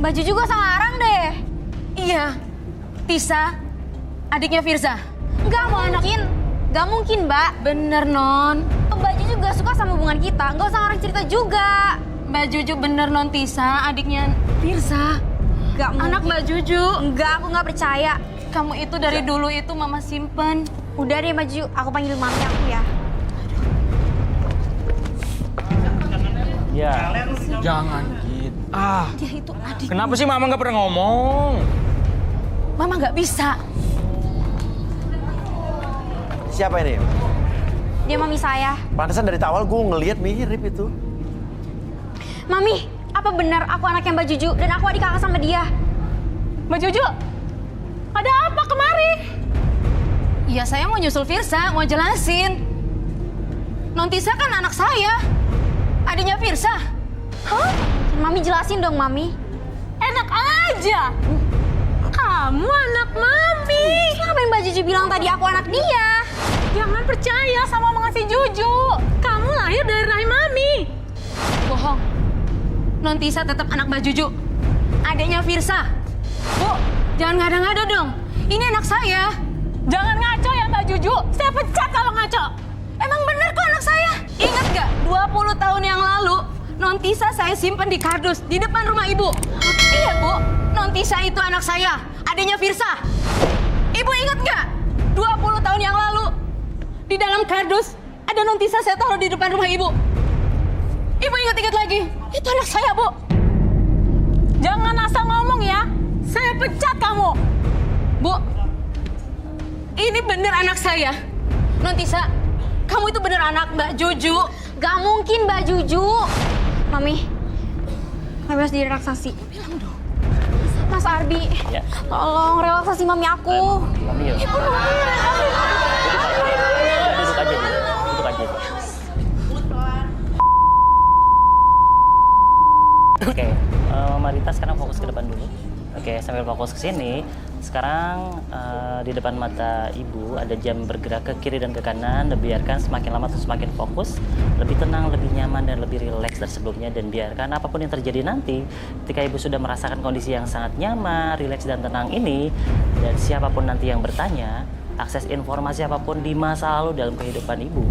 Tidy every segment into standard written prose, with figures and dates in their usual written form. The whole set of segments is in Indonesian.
Mbak Juju gak usah ngarang deh. Iya, Tisa, adiknya Firza. Gak mungkin, gak mungkin Mbak. Bener Non. Mbak Juju gak suka sama hubungan kita, gak usah ngarang cerita juga. Mbak Juju bener Non Tisa, adiknya Firza. Gak mungkin. Anak Mbak Juju. Enggak, aku gak percaya. Kamu itu dari dulu itu Mama simpen. Udah deh Mbak Juju, aku panggil mami aku ya. Ya, jangan Kit. Dia itu adik. Kenapa sih Mama nggak pernah ngomong? Mama nggak bisa. Siapa ini? Dia mami saya. Pantesan dari awal gue ngeliat mirip itu. Mami, apa benar aku anaknya Mbak Juju dan aku adik kakak sama dia? Mbak Juju, ada apa kemari? Iya, saya mau nyusul Firza, mau jelasin. Non Tisa kan anak saya. Adiknya Firza. Hah? Mami jelasin dong, Mami. Enak aja. Kamu anak Mami. Siapa yang Mbak Juju bilang tadi aku anak dia? Jangan percaya sama omongan si Juju. Kamu lahir dari rahim Mami. Bohong. Non Tisa tetap anak Mbak Juju. Adiknya Firza. Bu, jangan ngada-ngada dong. Ini anak saya. Jangan ngaco ya Mbak Juju. Saya pecat kalau ngaco. Emang bener kok anak saya. Ingat gak? 20 tahun yang lalu, Non Tisa saya simpen di kardus di depan rumah ibu. Iya bu, Non Tisa itu anak saya, adiknya Firza. Ibu ingat gak? 20 tahun yang lalu, di dalam kardus ada Non Tisa saya taruh di depan rumah ibu. Ibu ingat-ingat lagi, itu anak saya bu. Jangan asal ngomong ya. Saya pecat kamu. Bu, ini bener anak saya. Non Tisa, kamu itu bener anak Mbak Juju. Gak mungkin Mbak Juju. Mami harus jadi relaksasi. Bilang dong. Mas Arbi, Ya. tolong relaksasi mami aku. Mami yuk. Ibu dong. Duduk aja dulu. Duduk aja. Oke, Marita sekarang fokus ke depan dulu. Oke, sambil fokus ke sini. Sekarang di depan mata ibu ada jam bergerak ke kiri dan ke kanan. Biarkan semakin lama tuh semakin fokus, lebih tenang, lebih nyaman dan lebih rileks dari sebelumnya. Dan biarkan apapun yang terjadi nanti, ketika ibu sudah merasakan kondisi yang sangat nyaman, rileks dan tenang ini, dan siapapun nanti yang bertanya, akses informasi apapun di masa lalu dalam kehidupan ibu,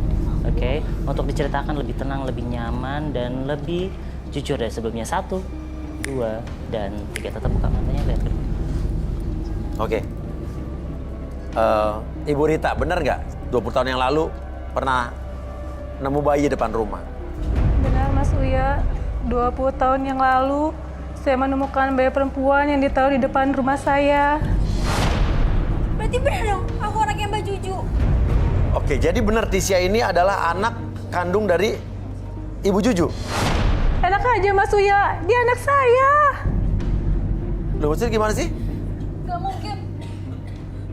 oke, untuk diceritakan lebih tenang, lebih nyaman dan lebih jujur dari sebelumnya. 1, 2, dan 3. Tetap buka matanya, lihat ke depan. Oke. Ibu Rita, bener nggak 20 tahun yang lalu pernah nemu bayi depan rumah? Benar Mas Uya, 20 tahun yang lalu saya menemukan bayi perempuan yang ditaruh di depan rumah saya. Berarti bener dong, aku anaknya Mbak Juju. Oke, jadi bener Tisya ini adalah anak kandung dari Ibu Juju? Enak aja Mas Uya, dia anak saya. Loh, maksudnya gimana sih? Gak mungkin.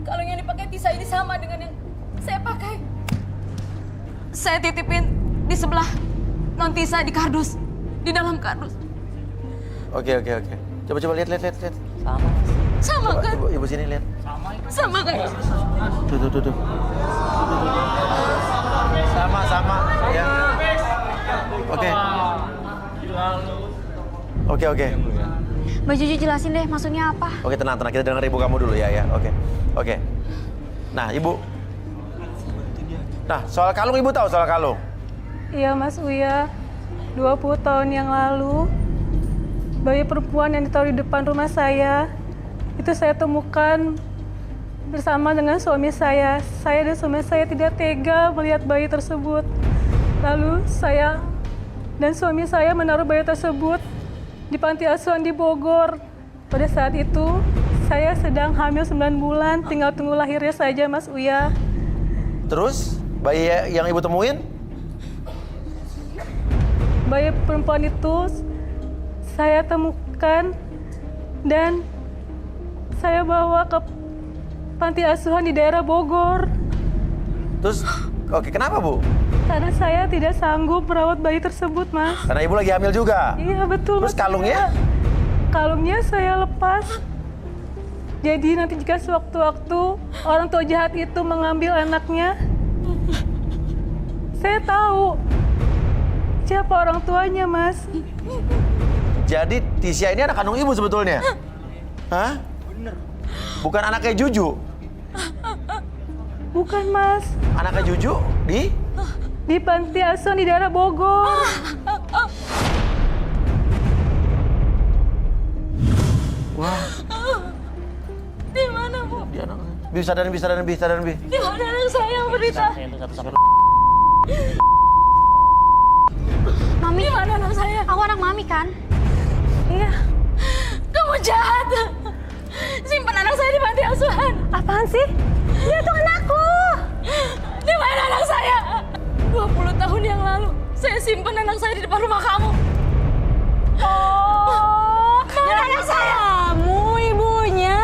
Kalau yang dipakai Tisa ini sama dengan yang saya pakai. Saya titipin di sebelah Non Tisa di kardus, di dalam kardus. Oke. Coba lihat. Sama. Sama Coba, kan? ibu sini lihat. Sama kan? Tuh. Sama. Ya. Oke. Mbak Juju jelasin deh maksudnya apa. Oke, tenang. Kita dengar ibu kamu dulu ya. Oke. Nah, ibu. Nah, soal kalung ibu tahu soal kalung? Iya Mas Uya, 20 tahun yang lalu bayi perempuan yang ditaruh di depan rumah saya itu saya temukan bersama dengan suami saya. Saya dan suami saya tidak tega melihat bayi tersebut. Lalu saya dan suami saya menaruh bayi tersebut di panti asuhan di Bogor. Pada saat itu saya sedang hamil 9 bulan, tinggal tunggu lahirnya saja Mas Uya. Terus bayi yang ibu temuin? Bayi perempuan itu saya temukan dan saya bawa ke panti asuhan di daerah Bogor. Terus, oke, kenapa bu? Karena saya tidak sanggup merawat bayi tersebut, Mas. Karena ibu lagi hamil juga? Iya, betul. Terus Mas. kalungnya? Kalungnya saya lepas. Jadi nanti jika sewaktu-waktu orang tua jahat itu mengambil anaknya, saya tahu siapa orang tuanya, Mas. jadi Tisha ini anak kandung ibu sebetulnya? Hah? Bener. Bukan anaknya Juju? Bukan, Mas. Anaknya Juju Di panti asuhan di daerah Bogor. Wah, Di mana, Bu? dia anaknya. Bisa dan Bi. Di mana anak saya, berita? Saya itu 1 sampai Mami, di mana anak saya? Aku anak Mami kan? Iya. Kamu jahat. Simpan anak saya di panti asuhan. Apaan sih? Dia tuh anakku. Di mana anak saya? 20 tahun yang lalu, saya simpan anak saya di depan rumah kamu. Oh, mana anak saya? Kamu ibunya.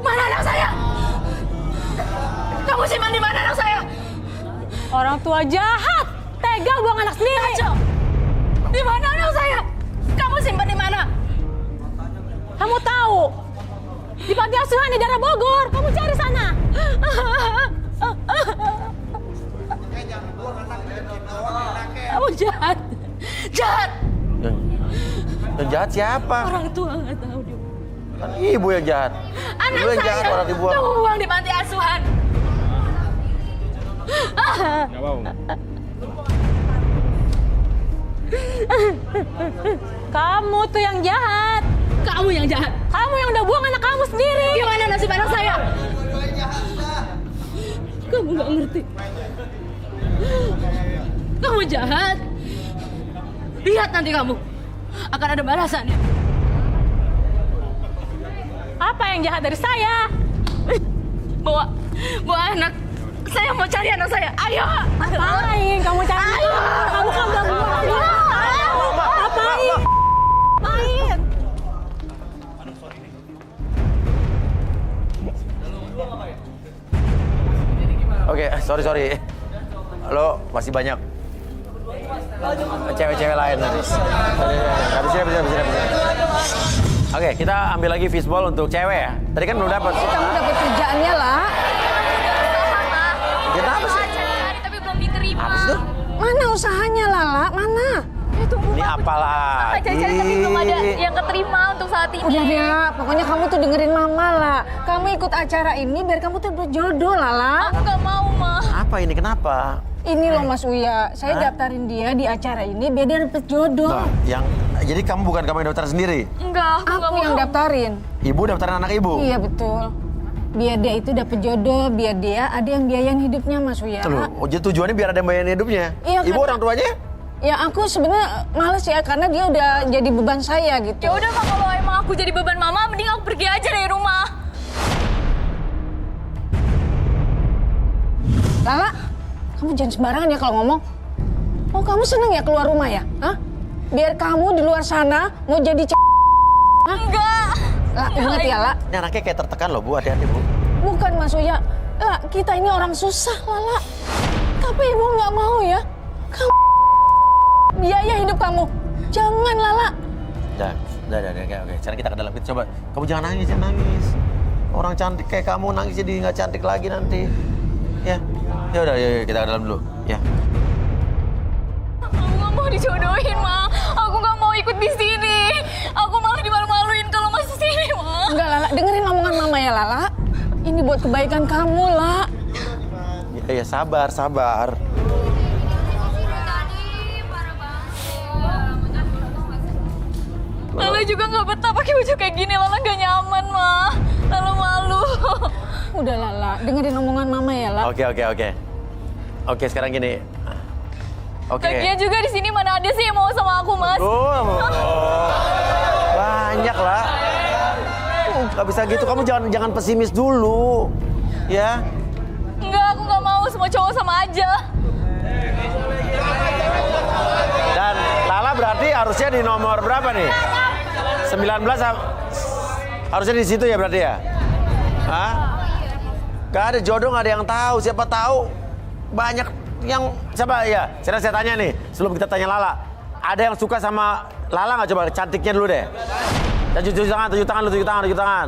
Mana anak saya? Kamu simpan di mana anak saya? Orang tua jahat. Tega buang anak sendiri. Kacau. Di mana anak saya? Kamu simpan di mana? Kamu tahu? Di panti asuhan di daerah Bogor. Kamu cari sana. Kamu jahat. Jahat. Yang jahat siapa? Orang tua nggak tahu dia. Kan ibu yang jahat. Anak Ibu yang saya jahat orang dibuang. kamu buang di panti asuhan. Kamu tuh yang jahat. Kamu yang jahat. Kamu yang udah buang anak kamu sendiri. Gimana nasib anak saya? Kamu nggak ngerti. Kamu jahat. Lihat nanti kamu akan ada balasannya. Apa yang jahat dari saya? Bawa anak. Saya mau cari anak saya. Ayo. Ngapain kamu cari? Ayo. Kamu kan udah buang anak. Ngapain? Ngapain? Oke, sorry. Lo masih banyak cewek-cewek lain nanti. Habis. Oke, kita ambil lagi fishball untuk cewek ya. Tadi kan belum dapat. Kamu dapat kerjaannya lah. Kita apa sih? Tapi belum diterima. Apa sih tuh? Mana usahanya Lala? Mana? Ini apalah? Cari-cari tapi belum ada yang keterima untuk saat ini. Udah ya, pokoknya kamu tuh dengerin Mama lah. Kamu ikut acara ini biar kamu tuh berjodoh Lala. Aku gak mau, Ma. Apa ini? Kenapa? Ini loh Mas Uya, saya daftarin dia di acara ini biar dia dapet jodoh. Nah, jadi kamu yang daftar sendiri? Enggak, aku yang daftarin. Ibu daftarin anak ibu? Iya betul. Biar dia itu dapet jodoh, biar dia ada yang biayain hidupnya Mas Uya. Jadi tujuannya biar ada yang bayarin hidupnya? Iya, Ibu karena- orang tuanya? Ya aku sebenarnya males ya karena dia udah jadi beban saya gitu. Ya udah Kak, kalau emang aku jadi beban mama, mending aku pergi aja dari rumah. Lala, kamu jangan sembarangan ya kalau ngomong. Oh kamu seneng ya keluar rumah ya? Hah? Biar kamu di luar sana mau jadi Hah? Enggak. Lah, ingat ya, La. Ini anaknya kayak tertekan loh Bu, hati-hati Bu. Bukan Mas Uya. La, kita ini orang susah, Lala. Tapi ibu nggak mau ya. Kamu biaya hidup kamu. Jangan, Lala. Udah, oke. Sekarang kita ke dalam. Kita coba. Kamu jangan nangis. Orang cantik kayak kamu nangis jadi nggak cantik lagi nanti. Ya udah, kita ke dalam dulu. Ya. Aku nggak mau dijodohin, Ma. Aku nggak mau ikut di sini. Aku malah dimalu-maluin kalau masih sini, Ma. Enggak, Lala. Dengerin omongan Mama ya, Lala. Ini buat kebaikan kamu, La. Ya, sabar. Lala juga nggak betah pakai baju kayak gini. Lala nggak nyaman, Ma. Lala malu. Udah, Lala. Dengerin omongan Mama ya, La. Oke. Oke, sekarang gini. Oke. Lagian juga di sini mana ada sih yang mau sama aku, Mas? Banyak lah. Gak bisa gitu, kamu jangan pesimis dulu. Ya. Enggak, aku nggak mau. Semua cowok sama aja. Dan Lala berarti harusnya di nomor berapa nih? 19 harusnya di situ ya berarti ya? Hah? Gak ada jodoh, gak ada yang tahu. Siapa tahu banyak yang siapa ya? Saya tanya nih sebelum kita tanya Lala. Ada yang suka sama Lala nggak? Coba cantiknya dulu deh. Dan tujuh tangan.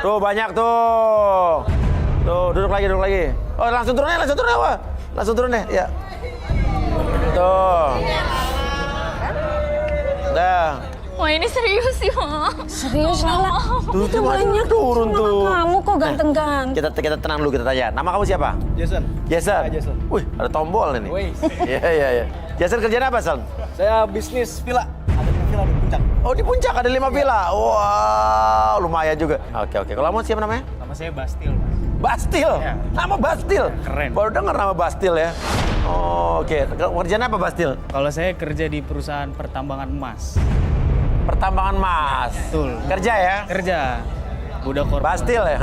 Tuh banyak tuh. Tuh duduk lagi. Oh langsung turun apa? Langsung turun deh, ya. Tuh. Dah. Ma ini serius sih, Ma. Serius Lala? Tuh, Itu tuh, banyak turun nama tuh. kamu kok ganteng-ganteng. Kita tenang dulu, kita tanya. Nama kamu siapa? Jason. Jason. Ya, Jason. Wih, ada tombol ini. Wih. Iya. Jason kerjaan apa, Son? Saya bisnis villa. Ada 5 villa di puncak. Oh, di puncak ada 5 villa. Wow, lumayan juga. Oke. Kalau kamu siapa namanya? Nama saya Bastil, Mas. Bastil. Ya. Nama Bastil. Keren. Baru dengar nama Bastil ya. Oh, oke. Kerjaan apa Bastil? Kalau saya kerja di perusahaan pertambangan emas. Pertambangan emas. Betul. Kerja ya? Kerja. Budak korporat. Bastil ya.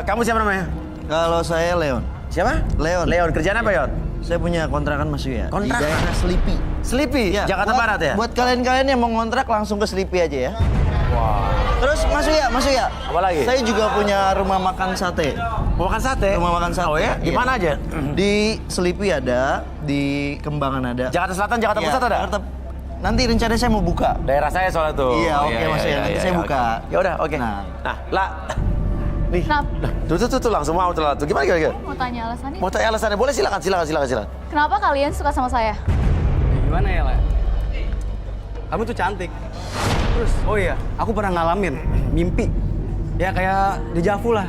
Kamu siapa namanya? Kalau saya Leon. Siapa? Leon. Leon. Kerjaan apa, Yon? Saya punya kontrakan Mas Uya. Kontrakan? Di daerah Selipi. Sleepy, Jakarta buat- Barat ya? Buat kalian-kalian yang mau ngontrak langsung ke Selipi aja ya. Terus Mas Uya. Apa lagi? Saya juga punya rumah makan sate. Mau makan sate? Rumah makan sate. Oh ya? Di Iya. mana aja? Di Selipi ada, di Kembangan ada. Jakarta Selatan, Jakarta Iya, Pusat ada? Nanti rencananya saya mau buka. Daerah saya soalnya tuh. Iya, oke, Mas ya. Nanti saya buka. Ya udah, oke. Nah. Lah. Nih. Kenapa? Tuh langsung mau tuh. Gimana? Mau tanya alasannya. Mau tanya alasannya? Boleh silakan. Kenapa kalian suka sama saya? Gimana ya, La? Kamu tuh cantik. Terus, oh iya, aku pernah ngalamin mimpi. Ya kayak dejavu lah.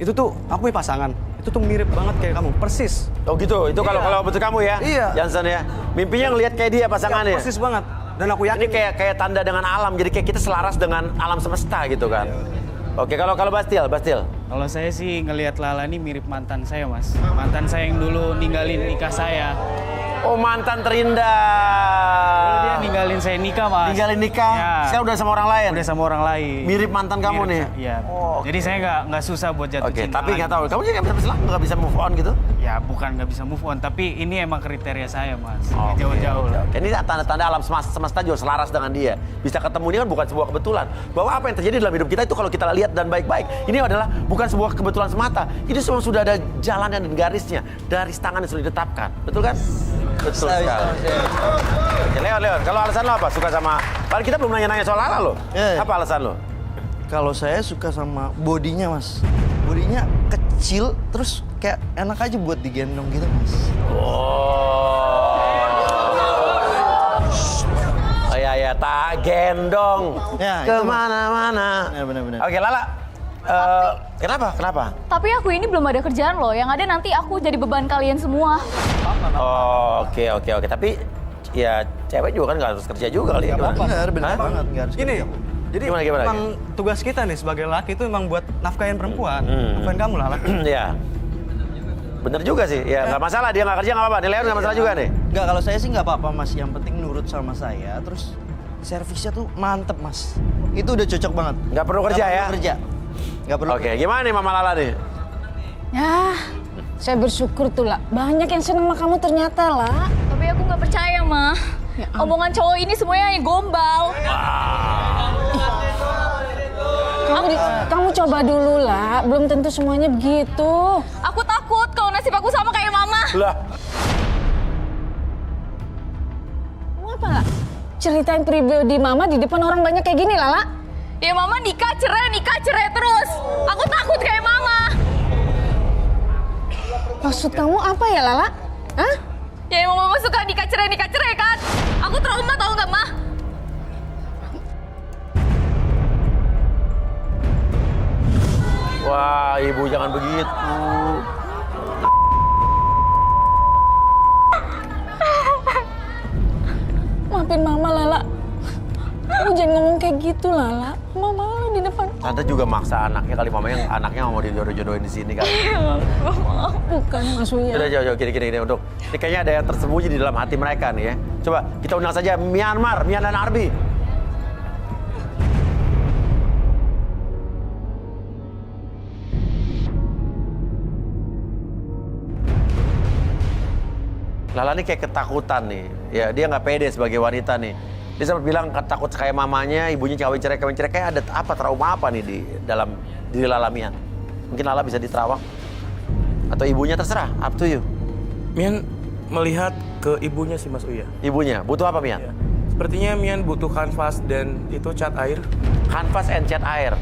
Itu tuh, aku punya pasangan. Itu tuh mirip banget kayak kamu, persis. Oh gitu. Itu kalau Iya. kalau betul kamu ya? Iya. Johnson ya. Mimpinya ngelihat kayak dia pasangannya. Ya, persis banget. Dan aku yakin Ini kayak tanda dengan alam. Jadi kayak kita selaras dengan alam semesta gitu kan. Oke, kalau Bastil. Kalau saya sih ngelihat Lala ini mirip mantan saya, Mas. Mantan saya yang dulu ninggalin nikah saya. Oh, mantan terindah. Dia ninggalin saya nikah, Mas. Ninggalin nikah. Ya. Sekarang udah sama orang lain. Udah sama orang lain. Mirip mantan kamu nih. Iya. Oh. Jadi saya nggak susah buat jatuh Oke, cinta. tapi lagi. nggak tahu. Kamu juga nggak bisa move on gitu? Ya bukan nggak bisa move on, tapi ini emang kriteria saya, Mas. Oke, Jauh-jauh lah. oke. Ini tanda-tanda alam semesta juga selaras dengan dia. Bisa ketemu ini kan bukan sebuah kebetulan. Bahwa apa yang terjadi dalam hidup kita itu kalau kita lihat dan baik-baik, ini adalah bukan sebuah kebetulan semata. Ini semua sudah ada jalannya dan garisnya, garis tangan yang sudah ditetapkan. Betul kan? Betul sekali. Oke, Leon, kalau alasan lo apa? Suka sama... Padahal kita belum nanya-nanya soal Lala lo. Iya. Apa alasan lo? Kalau saya suka sama bodinya, Mas. Bodinya kecil, terus kayak enak aja buat digendong gitu, Mas. Oh ya, tak gendong Ya, itu, Mas. kemana-mana. Benar. Oke, Lala. Kenapa? Tapi aku ini belum ada kerjaan loh. Yang ada nanti aku jadi beban kalian semua. Oh, oke. Tapi ya cewek juga kan nggak harus kerja juga kali ya. Benar Hah? banget, nggak harus Gini, gitu. jadi Gimana? emang tugas kita nih sebagai laki itu emang buat nafkahin perempuan. Nafkahin kamu lah, laki. Iya. Bener juga sih. Ya nggak masalah dia nggak kerja nggak apa-apa. Nih Leon nggak masalah juga nih. Nggak, kalau saya sih nggak apa-apa, Mas. Yang penting nurut sama saya, terus servisnya tuh mantep, Mas. Itu udah cocok banget. Nggak perlu kerja ya? Nggak perlu. Oke, gimana nih Mama Lala nih? Ya, saya bersyukur tuh lah. Banyak yang seneng sama kamu ternyata lah. Tapi aku nggak percaya, Ma. Omongan cowok ini semuanya hanya gombal. Kamu coba dulu lah. Belum tentu semuanya begitu. Aku takut kalau nasib aku sama kayak Mama. Lah, Kamu apa lah? Ceritain pribadi Mama di depan orang banyak kayak gini, Lala. Ya Mama nikah cerai terus. Aku takut kayak Mama. Maksud kamu apa ya, Lala? Hah? Ya emang Mama suka nikah cerai kan? Aku trauma tau nggak, Ma? wah ibu jangan begitu. Maafin Mama, Lala. Kamu jangan ngomong kayak gitu, Lala. Mama malu di depan. Tante juga maksa anaknya kali Mama yang anaknya nggak mau dijodoh-jodohin di sini kali. Bukan, Mas Uya. Udah jauh gini untuk. Ini kayaknya ada yang tersembunyi di dalam hati mereka nih ya. Coba kita undang saja Mian dan Arbi. Lala nih kayak ketakutan nih. Ya dia nggak pede sebagai wanita nih. Dia sempat bilang takut kayak mamanya, ibunya kawin cerai. Kayak ada apa, trauma apa nih di dalam diri Lala Mian? Mungkin Lala bisa diterawang. Atau ibunya terserah, up to you. Mian melihat ke ibunya sih Mas Uya. Ibunya, butuh apa Mian? Ya. Sepertinya Mian butuh kanvas dan itu cat air. Kanvas and cat air.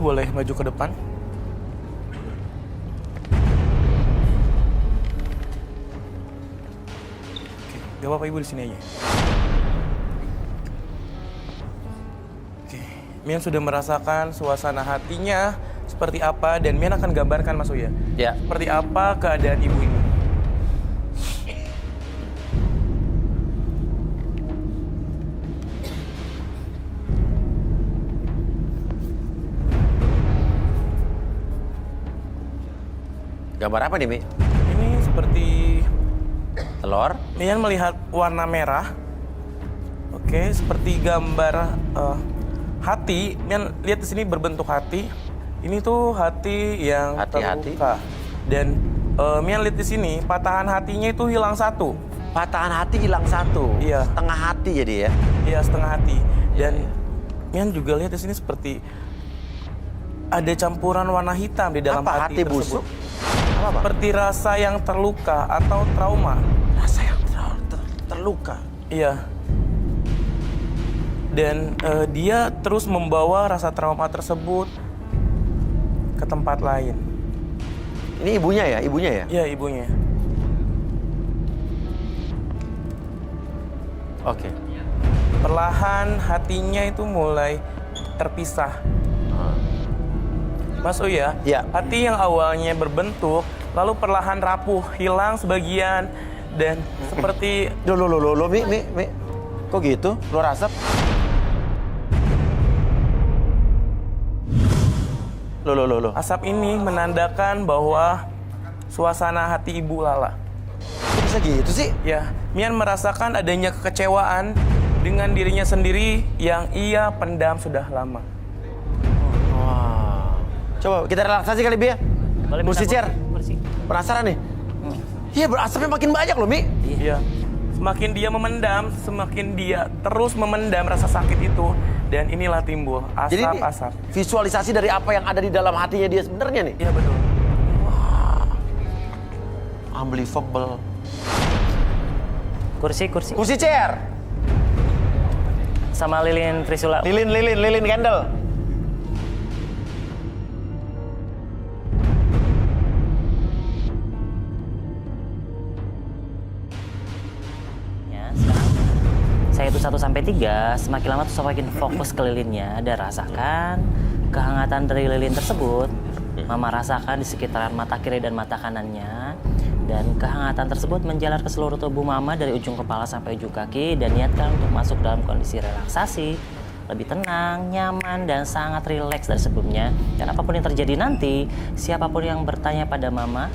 boleh maju ke depan. Oke, gak apa-apa Ibu di sini aja. Oke, Mian sudah merasakan suasana hatinya seperti apa dan Mian akan gambarkan Mas Uya. Ya. Seperti apa keadaan ibu ini. Gambar apa nih, Mi? Ini seperti Telur? Mian melihat warna merah. Oke, seperti gambar hati. Mian lihat di sini berbentuk hati. Ini tuh hati yang Hati-hati. terluka. Dan Mian lihat di sini patahan hatinya itu hilang satu. Patahan hati hilang satu. Iya. Setengah hati jadi ya. Iya, setengah hati. Dan Mian juga lihat di sini seperti ada campuran warna hitam di dalam Apa, hati hati tersebut. busuk? Apa? Seperti rasa yang terluka atau trauma. Rasa yang terluka. Iya. Dan dia terus membawa rasa trauma tersebut ke tempat lain. Ini ibunya ya? Ibunya ya? Iya, ibunya. Oke. Perlahan hatinya itu mulai terpisah. Mas Uya, Iya. hati yang awalnya berbentuk, lalu perlahan rapuh, hilang sebagian, dan seperti Loh, Mi. Kok gitu? Keluar asap? Loh. asap ini menandakan bahwa suasana hati ibu Lala. Kok bisa gitu sih? Ya, Mian merasakan adanya kekecewaan dengan dirinya sendiri yang ia pendam sudah lama. Wah. Coba kita relaksasi kali, Bi ya? Boleh Kursi minta chair. kursi. Penasaran nih? Iya, berasapnya makin banyak loh, Mi. Iya. Semakin dia memendam, semakin dia terus memendam rasa sakit itu. Dan inilah timbul Jadi ini asap-asap. visualisasi dari apa yang ada di dalam hatinya dia sebenarnya nih. Iya, betul. Unbelievable. Kursi. Kursi chair. Sama lilin Trisula. Lilin candle. Ya, sekarang saya itu 1 sampai 3, semakin lama tuh semakin fokus ke lilinnya dan rasakan kehangatan dari lilin tersebut. Mama rasakan di sekitaran mata kiri dan mata kanannya. Dan kehangatan tersebut menjalar ke seluruh tubuh Mama dari ujung kepala sampai ujung kaki dan niatkan untuk masuk dalam kondisi relaksasi, lebih tenang, nyaman, dan sangat rileks dari sebelumnya. Dan apapun yang terjadi nanti, siapapun yang bertanya pada Mama,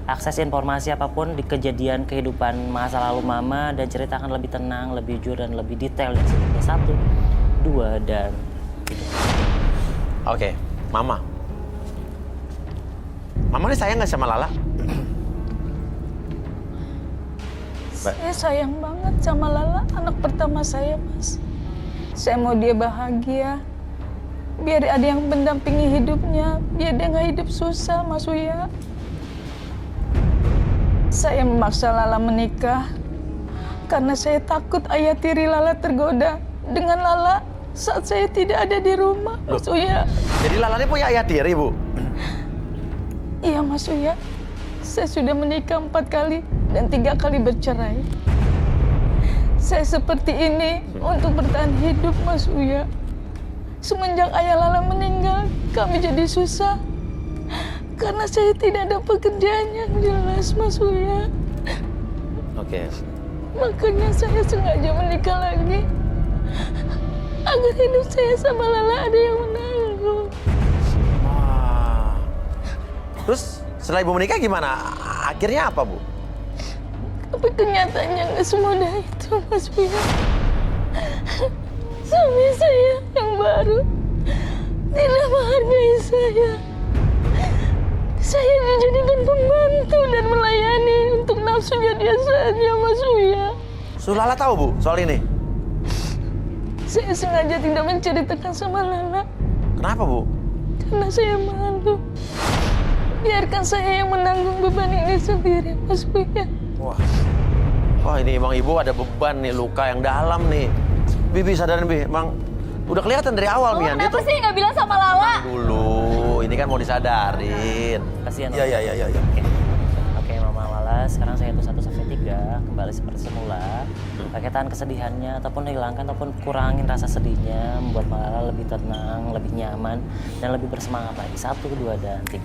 akses informasi apapun di kejadian kehidupan masa lalu Mama dan ceritakan lebih tenang, lebih jujur, dan lebih detail dari sebelumnya. 1, 2, dan 3. Oke, Mama. Mama ini sayang nggak sama Lala? Saya sayang banget sama Lala, anak pertama saya, Mas. Saya mau dia bahagia, biar ada yang mendampingi hidupnya, biar dia nggak hidup susah, Mas Uya. Saya memaksa Lala menikah karena saya takut ayah tiri Lala tergoda dengan Lala saat saya tidak ada di rumah, Mas Uya. Jadi Lala ini punya ayah tiri, Bu? Iya, Mas Uya. Saya sudah menikah 4 kali dan 3 kali bercerai. Saya seperti ini untuk bertahan hidup, Mas Uya. Semenjak ayah Lala meninggal, kami jadi susah. Karena saya tidak ada pekerjaan yang jelas, Mas Uya. Oke. Makanya saya sengaja menikah lagi. Agar hidup saya sama Lala ada yang menanggung. Wah. Terus setelah Ibu menikah gimana? Akhirnya apa, Bu? Tapi kenyataannya nggak semudah itu, Mas Uya. Suami saya yang baru tidak menghargai saya. Saya dijadikan pembantu dan melayani untuk nafsunya dia saja, Mas Uya. Lala tahu, Bu, soal ini? Saya sengaja tidak menceritakan sama Lala Kenapa, Bu? karena saya malu. Biarkan saya yang menanggung beban ini sendiri, Mas Uya. Wah, ini emang Ibu ada beban nih, luka yang dalam nih. Bibi sadarin, Bi, emang Udah kelihatan dari awal, Mian. Dia Kenapa tuh sih nggak bilang sama Lala? dulu. Ini kan mau disadarin. Kasihan. Iya. Oke, Mama Lala, sekarang saya hitung 1 sampai 3, kembali seperti semula. Pakai tahan kesedihannya, ataupun hilangkan, ataupun kurangin rasa sedihnya, membuat Mama Lala lebih tenang, lebih nyaman, dan lebih bersemangat lagi. 1, 2, dan 3.